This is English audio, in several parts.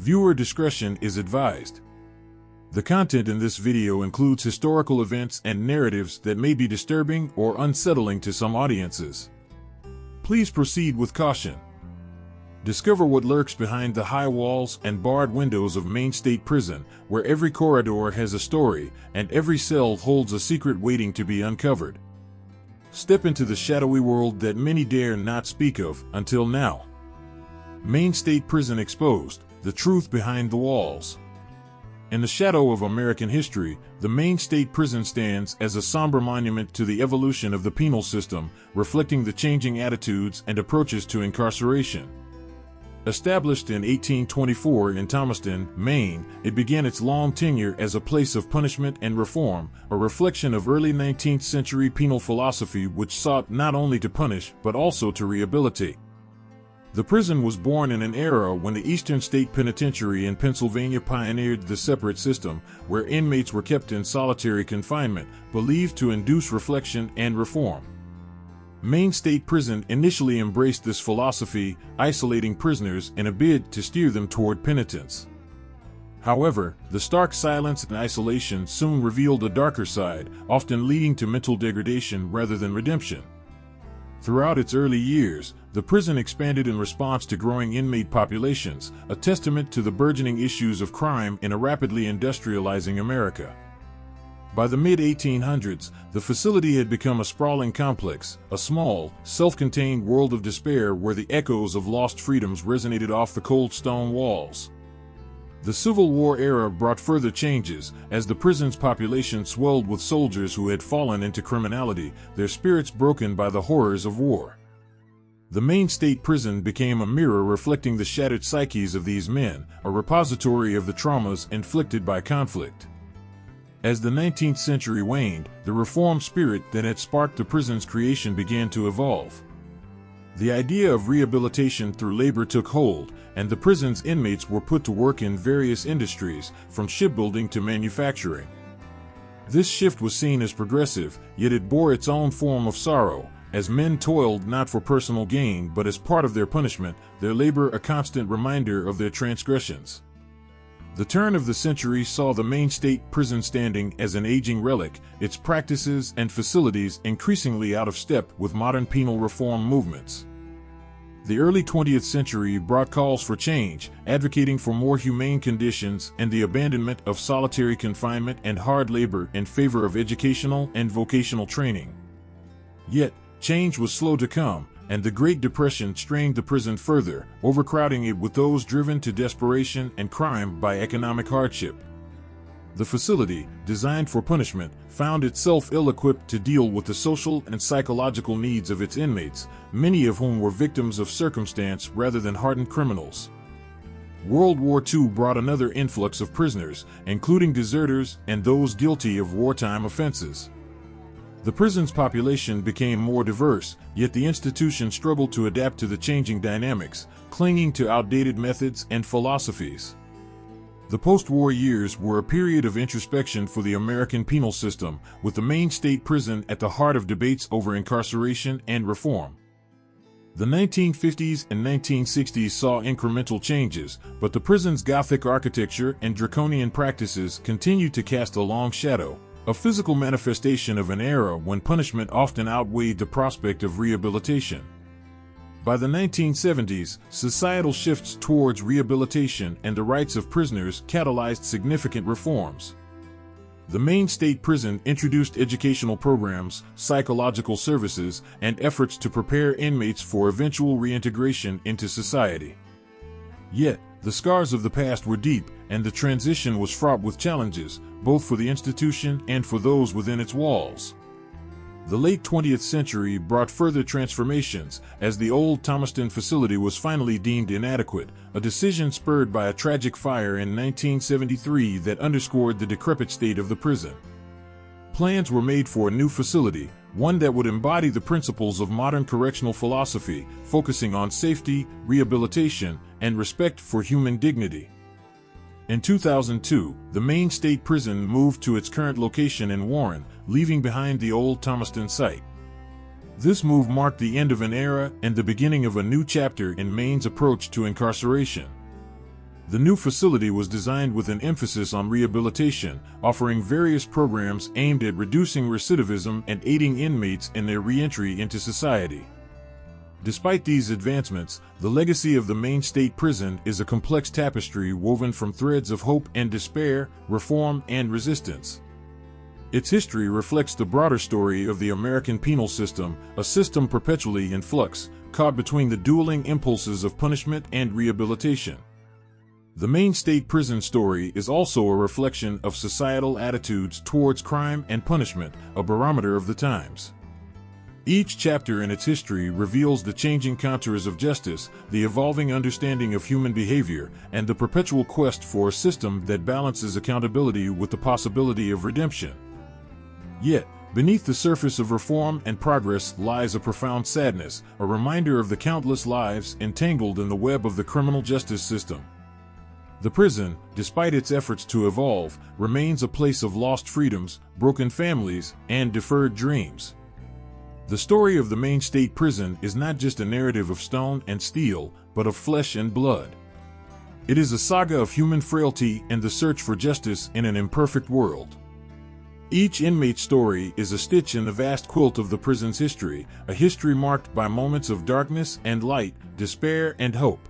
Viewer discretion is advised. The content in this video includes historical events and narratives that may be disturbing or unsettling to some audiences. Please proceed with caution. Discover what lurks behind the high walls and barred windows of Maine State Prison, where every corridor has a story and every cell holds a secret waiting to be uncovered. Step into the shadowy world that many dare not speak of until now. Maine State Prison Exposed: The Truth Behind the Walls. In the shadow of American history, the Maine State Prison stands as a somber monument to the evolution of the penal system, reflecting the changing attitudes and approaches to incarceration. Established in 1824 in Thomaston, Maine, it began its long tenure as a place of punishment and reform, a reflection of early 19th century penal philosophy which sought not only to punish but also to rehabilitate. The prison was born in an era when the Eastern State Penitentiary in Pennsylvania pioneered the separate system, where inmates were kept in solitary confinement, believed to induce reflection and reform. Maine State Prison initially embraced this philosophy, isolating prisoners in a bid to steer them toward penitence. However, the stark silence and isolation soon revealed a darker side, often leading to mental degradation rather than redemption. Throughout its early years, the prison expanded in response to growing inmate populations, a testament to the burgeoning issues of crime in a rapidly industrializing America. By the mid-1800s, the facility had become a sprawling complex, a small, self-contained world of despair where the echoes of lost freedoms resonated off the cold stone walls. The Civil War era brought further changes, as the prison's population swelled with soldiers who had fallen into criminality, their spirits broken by the horrors of war. The Maine State Prison became a mirror reflecting the shattered psyches of these men, a repository of the traumas inflicted by conflict. As the 19th century waned, the reform spirit that had sparked the prison's creation began to evolve. The idea of rehabilitation through labor took hold, and the prison's inmates were put to work in various industries, from shipbuilding to manufacturing. This shift was seen as progressive, yet it bore its own form of sorrow, as men toiled not for personal gain but as part of their punishment, their labor a constant reminder of their transgressions. The turn of the century saw the Maine State Prison standing as an aging relic, its practices and facilities increasingly out of step with modern penal reform movements. The early 20th century brought calls for change, advocating for more humane conditions and the abandonment of solitary confinement and hard labor in favor of educational and vocational training. Yet, change was slow to come, and the Great Depression strained the prison further, overcrowding it with those driven to desperation and crime by economic hardship. The facility, designed for punishment, found itself ill-equipped to deal with the social and psychological needs of its inmates, many of whom were victims of circumstance rather than hardened criminals. World War II brought another influx of prisoners, including deserters and those guilty of wartime offenses. The prison's population became more diverse, yet the institution struggled to adapt to the changing dynamics, clinging to outdated methods and philosophies. The post-war years were a period of introspection for the American penal system, with the Maine State Prison at the heart of debates over incarceration and reform. The 1950s and 1960s saw incremental changes, but the prison's Gothic architecture and draconian practices continued to cast a long shadow, a physical manifestation of an era when punishment often outweighed the prospect of rehabilitation. By the 1970s, societal shifts towards rehabilitation and the rights of prisoners catalyzed significant reforms. The Maine State Prison introduced educational programs, psychological services, and efforts to prepare inmates for eventual reintegration into society. Yet, the scars of the past were deep, and the transition was fraught with challenges, both for the institution and for those within its walls. The late 20th century brought further transformations, as the old Thomaston facility was finally deemed inadequate, a decision spurred by a tragic fire in 1973 that underscored the decrepit state of the prison. Plans were made for a new facility, one that would embody the principles of modern correctional philosophy, focusing on safety, rehabilitation, and respect for human dignity. In 2002, the Maine State Prison moved to its current location in Warren, leaving behind the old Thomaston site. This move marked the end of an era and the beginning of a new chapter in Maine's approach to incarceration. The new facility was designed with an emphasis on rehabilitation, offering various programs aimed at reducing recidivism and aiding inmates in their re-entry into society. Despite these advancements, the legacy of the Maine State Prison is a complex tapestry woven from threads of hope and despair, reform and resistance. Its history reflects the broader story of the American penal system, a system perpetually in flux, caught between the dueling impulses of punishment and rehabilitation. The Maine State Prison story is also a reflection of societal attitudes towards crime and punishment, a barometer of the times. Each chapter in its history reveals the changing contours of justice, the evolving understanding of human behavior, and the perpetual quest for a system that balances accountability with the possibility of redemption. Yet, beneath the surface of reform and progress lies a profound sadness, a reminder of the countless lives entangled in the web of the criminal justice system. The prison, despite its efforts to evolve, remains a place of lost freedoms, broken families, and deferred dreams. The story of the Maine State Prison is not just a narrative of stone and steel, but of flesh and blood. It is a saga of human frailty and the search for justice in an imperfect world. Each inmate's story is a stitch in the vast quilt of the prison's history, a history marked by moments of darkness and light, despair and hope.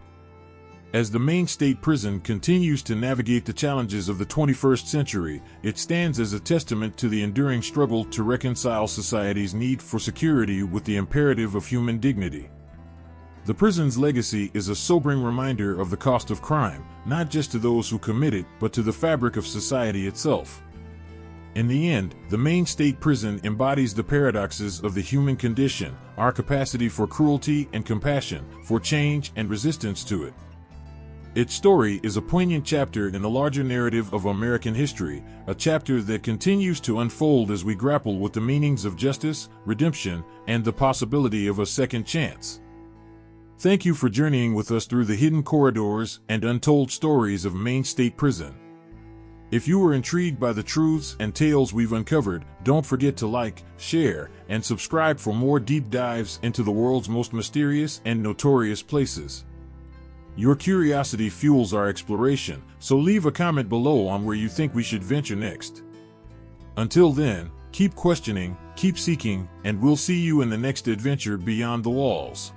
As the Maine State Prison continues to navigate the challenges of the 21st century, it stands as a testament to the enduring struggle to reconcile society's need for security with the imperative of human dignity. The prison's legacy is a sobering reminder of the cost of crime, not just to those who commit it, but to the fabric of society itself. In the end, the Maine State Prison embodies the paradoxes of the human condition, our capacity for cruelty and compassion, for change and resistance to it. Its story is a poignant chapter in the larger narrative of American history, a chapter that continues to unfold as we grapple with the meanings of justice, redemption, and the possibility of a second chance. Thank you for journeying with us through the hidden corridors and untold stories of Maine State Prison. If you were intrigued by the truths and tales we've uncovered, don't forget to like, share, and subscribe for more deep dives into the world's most mysterious and notorious places. Your curiosity fuels our exploration, so leave a comment below on where you think we should venture next. Until then, keep questioning, keep seeking, and we'll see you in the next adventure beyond the walls.